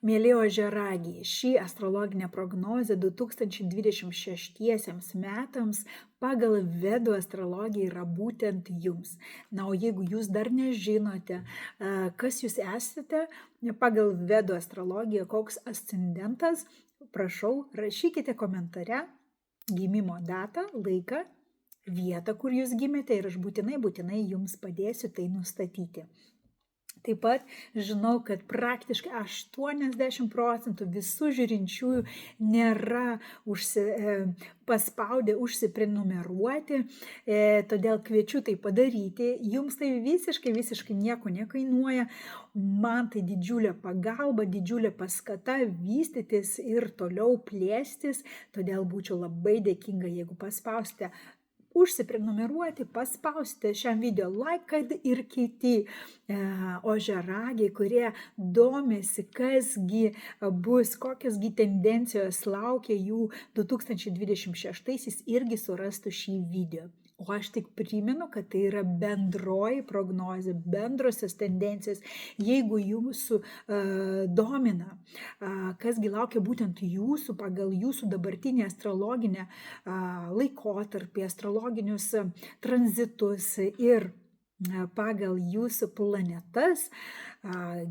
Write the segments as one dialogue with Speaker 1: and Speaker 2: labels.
Speaker 1: Mėly ožiaragiai, šį astrologinę prognozę 2026 metams pagal Vedų astrologiją yra būtent jums. Na, o jeigu jūs dar nežinote, kas jūs esate, pagal Vedų astrologiją, koks ascendentas, prašau, rašykite komentare gimimo datą, laiką, vietą, kur jūs gimėte ir aš būtinai jums padėsiu tai nustatyti. Taip pat žinau, kad praktiškai 80% visų žiūrinčiųjų nėra paspaudę užsiprenumeruoti, todėl kviečiu tai padaryti. Jums tai visiškai nieko nekainuoja. Man tai didžiulė pagalba, didžiulė paskata vystytis ir toliau plėstis, todėl būčiau labai dėkinga, jeigu paspausite užsiprenumeruoti, paspausite šiam video like, kad ir kiti ožiaragiai, kurie domisi, kasgi bus, kokiasgi tendencijos laukia jų 2026, irgi surastų šį video. O aš tik primenu, kad tai yra bendroji prognozė, bendrosios tendencijos. Jeigu jūsų domina, kasgi laukia būtent jūsų, pagal jūsų dabartinį astrologinę laikotarpį, astrologinius tranzitus ir pagal jūsų planetas,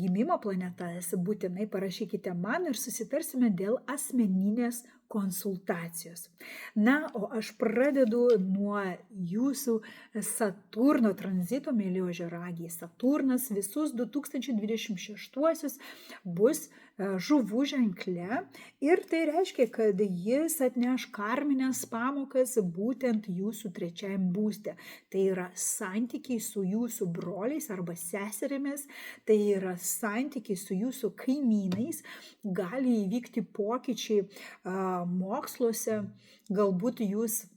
Speaker 1: gimimo planetas, būtinai parašykite man ir susitarsime dėl asmeninės konsultacijos. Na, o aš pradedu nuo jūsų Saturno tranzito, mėly ožiaragiai. Saturnas visus 2026 bus žuvų ženkle ir tai reiškia, kad jis atneš karmines pamokas būtent jūsų trečiajam būste. Tai yra santykiai su jūsų broliais arba seserimis, tai yra santykiai su jūsų kaimynais, gali įvykti pokyčiai moksluose, galbūt jūs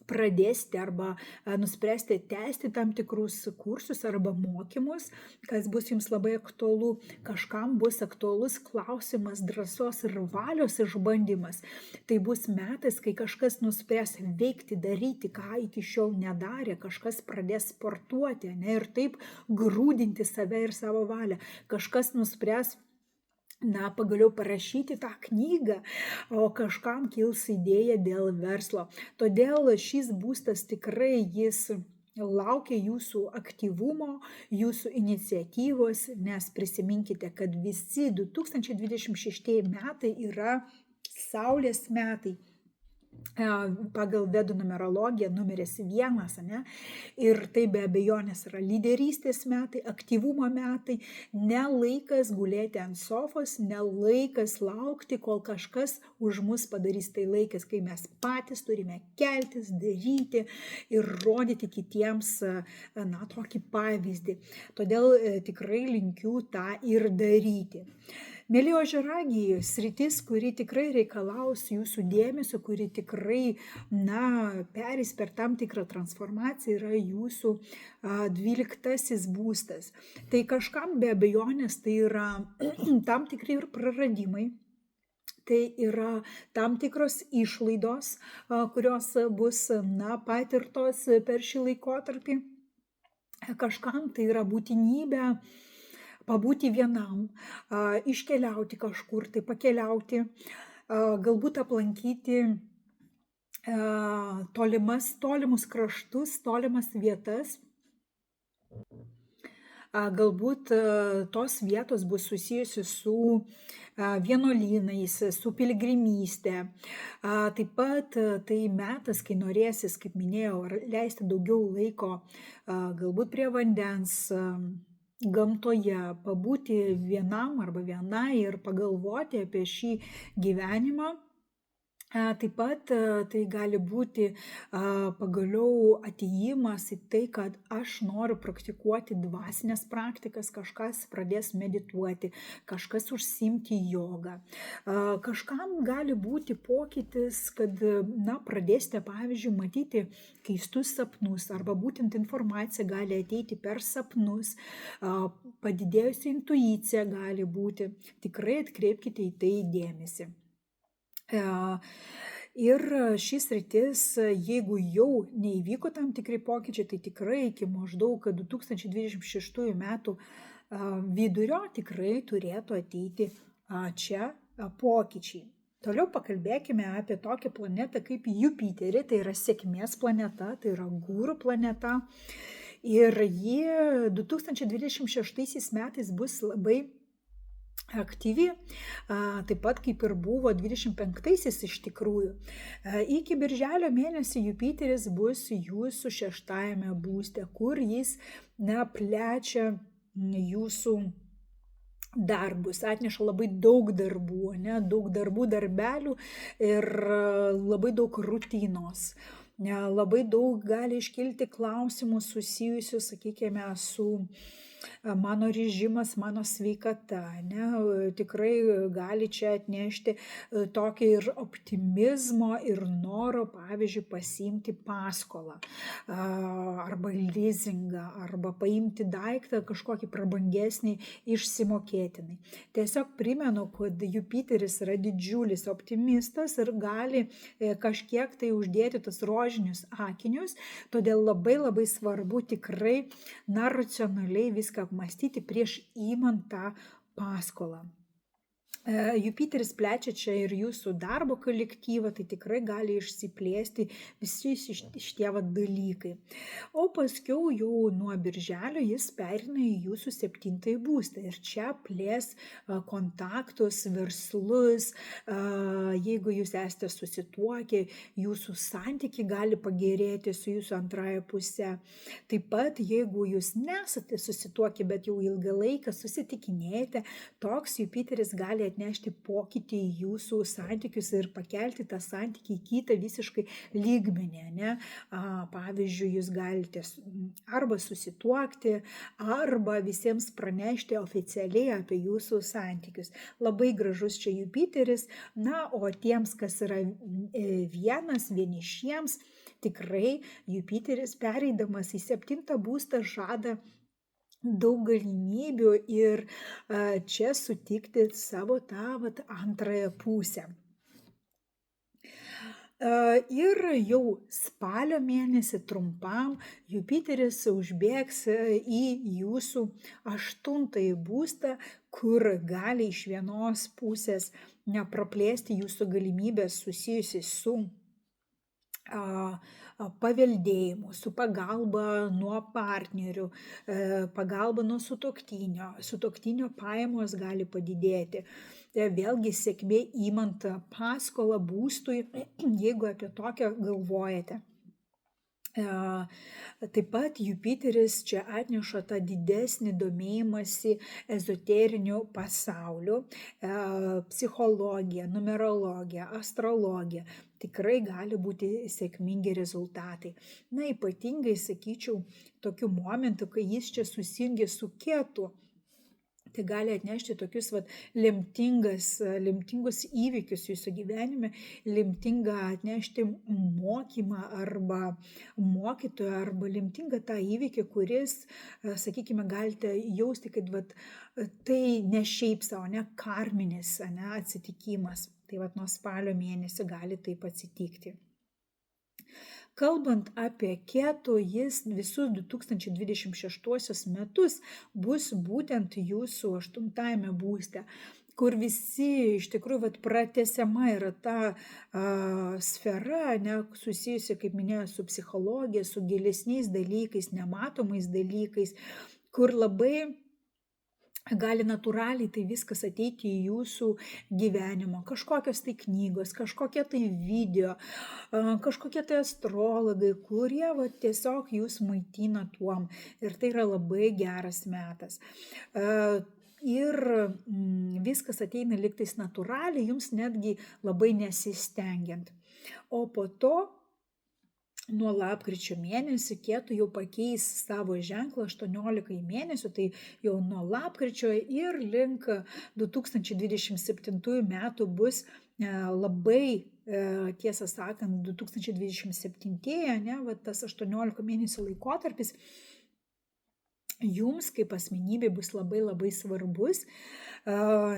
Speaker 1: pradėsite arba nuspręsite tęsti tam tikrus kursus arba mokymus, kas bus jums labai aktualu. Kažkam bus aktualus klausimas drąsos ir valios išbandymas. Tai bus metas, kai kažkas nuspręs veikti, daryti, ką iki šiol nedarė, kažkas pradės sportuoti, ne, ir taip grūdinti save ir savo valią. Kažkas nuspręs pagaliau parašyti tą knygą, o kažkam kils idėja dėl verslo. Todėl šis būstas tikrai jis laukia jūsų aktyvumo, jūsų iniciatyvos, nes prisiminkite, kad visi 2026 metai yra Saulės metai. Pagal Vedų numerologiją numeris 1, ne? Ir tai be abejonės yra lyderystės metai, aktyvumo metai, ne laikas gulėti ant sofos, ne laikas laukti, kol kažkas už mus padarys. Tai laikas, kai mes patys turime keltis, daryti ir rodyti kitiems tokį pavyzdį. Todėl tikrai linkiu tą ir daryti. Mėly ožiaragiai, sritis, kuri tikrai reikalaus jūsų dėmesio, kuri tikrai perės per tam tikrą transformaciją, yra jūsų 12 būstas. Tai kažkam be abejonės tai yra tam tikri ir praradimai. Tai yra tam tikros išlaidos, kurios bus patirtos per šį laikotarpį. Kažkam tai yra būtinybė pabūti vienam, iškeliauti kažkur, tai pakeliauti, galbūt aplankyti tolimus kraštus, tolimas vietas. Galbūt tos vietos bus susijusios su vienuolynais, su piligrimystė. Taip pat tai metas, kai norėsis, kaip minėjau, leisti daugiau laiko galbūt prie vandens, gamtoje, pabūti vienam arba vienai ir pagalvoti apie šį gyvenimą. Taip pat tai gali būti pagaliau atėjimas į tai, kad aš noriu praktikuoti dvasinės praktikas, kažkas pradės medituoti, kažkas užsiimti jogą. Kažkam gali būti pokytis, kad pradėsite, pavyzdžiui, matyti keistus sapnus arba būtent informacija gali ateiti per sapnus, padidėjusi intuicija gali būti. Tikrai atkreipkite į tai dėmesį. Ir šis sritis, jeigu jau neįvyko tam tikri pokyčiai, tai tikrai iki maždaug 2026 metų vidurio tikrai turėtų ateiti čia pokyčiai. Toliau pakalbėkime apie tokią planetą kaip Jupiterį, tai yra sėkmės planeta, tai yra gūrų planeta. Ir ji 2026 metais bus labai aktyvi, taip pat kaip ir buvo 25-aisiais iš tikrųjų. Iki birželio mėnesį Jupiteris bus jūsų 6-ajame būste, kur jis plečia jūsų darbus, atneša labai daug darbų, daug darbų, darbelių ir labai daug rutinos. Labai daug gali iškilti klausimų susijusių, sakykime, su mano režimas, mano sveikata. Tikrai gali čia atnešti tokį ir optimizmo, ir noro, pavyzdžiui, pasiimti paskolą arba leasingą, arba paimti daiktą kažkokį prabangesnį išsimokėtinai. Tiesiog primenu, kad Jupiteris yra didžiulis optimistas ir gali kažkiek tai uždėti tas rožinius akinius, todėl labai svarbu tikrai racionaliai viską apmąstyti prieš įmant tą paskolą. Jupiteris plečia čia ir jūsų darbo kolektyvą, tai tikrai gali išsiplėsti visi šitie dalykai. O paskiau jau nuo birželio jis pereina į jūsų 7-ąjį būstą ir čia plės kontaktus, verslus, jeigu jūs esate susituokę, jūsų santykiai gali pagerėti su jūsų antraja puse. Taip pat, jeigu jūs nesate susituokę, bet jau ilgą laiką susitikinėjate, toks Jupiteris gali atnešti pokytį į jūsų santykius ir pakelti tą santykį į kitą visiškai lygmenį. Pavyzdžiui, jūs galite arba susituokti, arba visiems pranešti oficialiai apie jūsų santykius. Labai gražus čia Jupiteris, o tiems, kas yra vienišiems, tikrai Jupiteris pereidamas į 7-ą būstą žada daug galimybių ir čia sutikti savo tą antrąją pusę. Ir jau spalio mėnesį trumpam Jupiteris užbėgs į jūsų 8-ąjį būstą, kur gali iš vienos pusės praplėsti jūsų galimybės susijusi su paveldėjimu, su pagalba nuo partnerių, pagalba nuo sutuoktinio pajamos gali padidėti. Vėlgi sėkmė įmant paskolą būstui, jeigu apie tokią galvojate. Taip pat Jupiteris čia atneša tą didesnį domėjimąsi ezoteriniu pasauliu, psichologija, numerologija, astrologija. Tikrai gali būti sėkmingi rezultatai. Ypatingai, sakyčiau, tokiu momentu, kai jis čia susijungia su Ketu, tai gali atnešti tokius lemtingus įvykius jūsų gyvenime, lemtingą atnešti mokymą arba mokytoją, arba lemtingą tą įvykį, kuris, sakykime, galite jausti, kad tai ne šiaip savo, ne karminis atsitikimas. Tai nuo spalio mėnesio gali taip atsitikti. Kalbant apie Ketų, jis visus 2026 metus bus būtent jūsų 8-ajame būste, kur visi iš tikrųjų pratęsiama yra ta sfera, susijusi, kaip minėjau, su psichologija, su gilesniais dalykais, nematomais dalykais, kur labai gali natūraliai tai viskas ateiti į jūsų gyvenimo. Kažkokios tai knygos, kažkokie tai video, kažkokie tai astrologai, kurie tiesiog jūs maitina tuom. Ir tai yra labai geras metas. Ir viskas ateina lygtais natūraliai, jums netgi labai nesistengiant. O po to nuo lapkričio mėnesį Ketu jau pakeis savo ženklą 18 mėnesių, tai jau nuo lapkričio ir link 2027 metų bus labai, tiesą sakant, 2027, tas 18 mėnesių laikotarpis jums kaip asmenybė bus labai svarbus,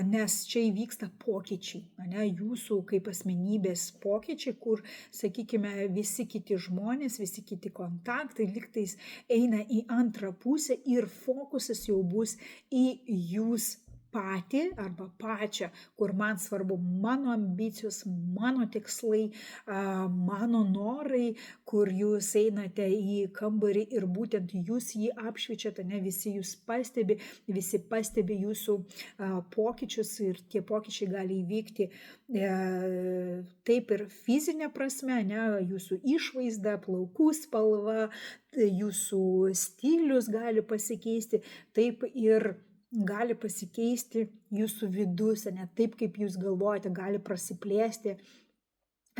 Speaker 1: nes čia įvyksta pokyčiai, jūsų kaip asmenybės pokyčiai, kur, sakykime, visi kiti žmonės, visi kiti kontaktai lygtais eina į antrą pusę ir fokusas jau bus į jūs patį arba pačią, kur man svarbu mano ambicijos, mano tikslai, mano norai, kur jūs einate į kambarį ir būtent jūs jį apšviečiate, ne visi jūs pastebi, visi pastebi jūsų pokyčius ir tie pokyčiai gali įvykti taip ir fizinė prasme, ne, jūsų išvaizda, plaukų spalva, jūsų stilius gali pasikeisti, taip ir gali pasikeisti jūsų vidus, ne, taip kaip jūs galvojate, gali prasiplėsti,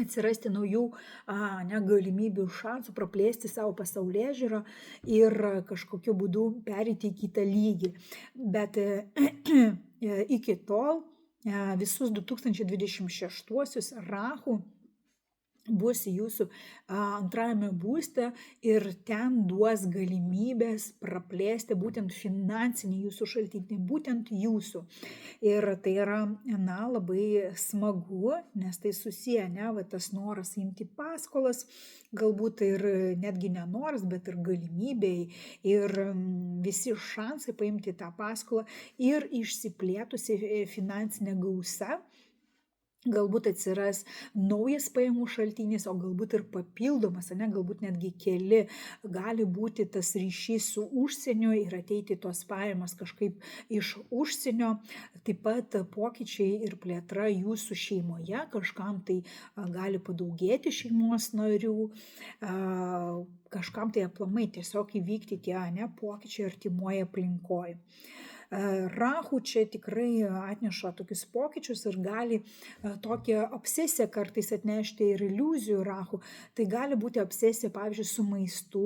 Speaker 1: atsirasti naujų galimybių, šansų, praplėsti savo pasaulėžiūrą ir kažkokiu būdu pereiti į kitą lygį. Bet iki tol visus 2026 Rahu bus jūsų antrajame būste ir ten duos galimybės praplėsti būtent finansinį jūsų šaltinį, būtent jūsų. Ir tai yra, labai smagu, nes tai susiję, tas noras imti paskolas, galbūt ir netgi nenoras, bet ir galimybė ir visi šansai paimti tą paskolą ir išsiplėtusi finansinė gausa. Galbūt atsiras naujas pajamų šaltinis, o galbūt ir papildomas, galbūt netgi keli, gali būti tas ryšys su užsieniu ir ateiti tos pajamas kažkaip iš užsienio. Taip pat pokyčiai ir plėtra jūsų šeimoje, kažkam tai gali padaugėti šeimos narių, kažkam tai aplamai tiesiog įvykti tie pokyčiai artimoje aplinkoje. Rahu čia tikrai atneša tokius pokyčius ir gali tokią obsesiją kartais atnešti ir iliuzijų Rahu. Tai gali būti obsesija, pavyzdžiui, su maistu,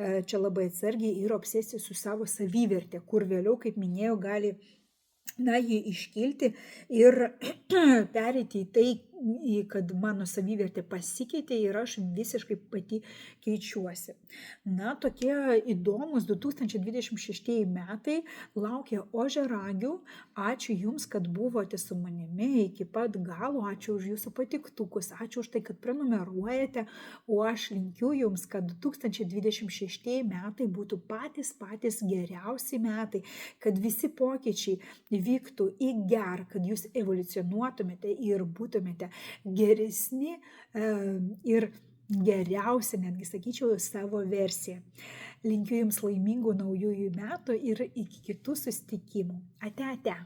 Speaker 1: čia labai atsargiai, ir obsesija su savo savivertė, kur vėliau, kaip minėjau, gali jį iškilti ir pereiti į tai, kad mano savivertė pasikeitė ir aš visiškai pati keičiuosi. Tokie įdomus 2026 metai laukia ožiaragių. Ačiū Jums, kad buvote su manimi iki pat galo, ačiū už Jūsų patiktukus, ačiū už tai, kad prenumeruojate, o aš linkiu Jums, kad 2026 metai būtų patys geriausi metai, kad visi pokyčiai vyktų į gerą, kad Jūs evoliucionuotumėte ir būtumėte geresni ir geriausia, netgi sakyčiau, savo versiją. Linkiu Jums laimingų naujųjų metų ir iki kitų susitikimų. Ate.